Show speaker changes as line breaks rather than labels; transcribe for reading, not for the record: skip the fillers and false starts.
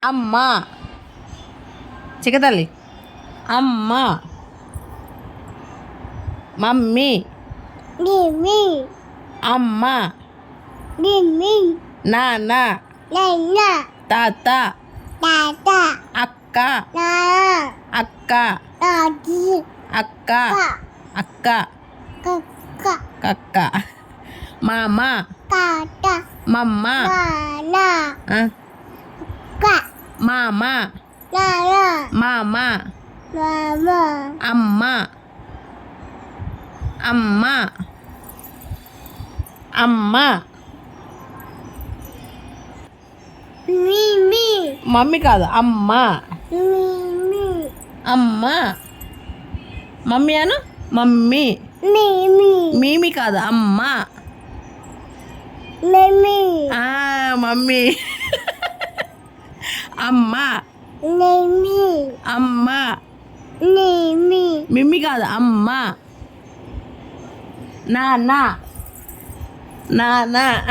అమ్మ. చిక్కతల్లి. అమ్మ. Mummy.
Mimi.
అమ్మ.
Mimi.
నాన్న.
Nana.
తాత.
Tata.
అక్క.
Nana.
అక్క.
Tati.
అక్క.
Ka.
అక్క.
Kaka.
కక్క. మామ.
Tata.
మమ్మ.
Nana.
ఆ?
Ka.
మామ.
Nana.
మామ.
Mama.
అమ్మ. అమ్మ. అమ్మ.
Mimi.
మమ్మీ కాదు అమ్మ.
Mimi.
అమ్మ. మమ్మీ అను. మమ్మీ.
Mimi.
మీమి కాదు అమ్మ.
Mimi.
మమ్మీ. అమ్మ.
Mimi.
అమ్మ.
Mimi.
మిమ్మి కాదు అమ్మ. నాన్న. నాన్న.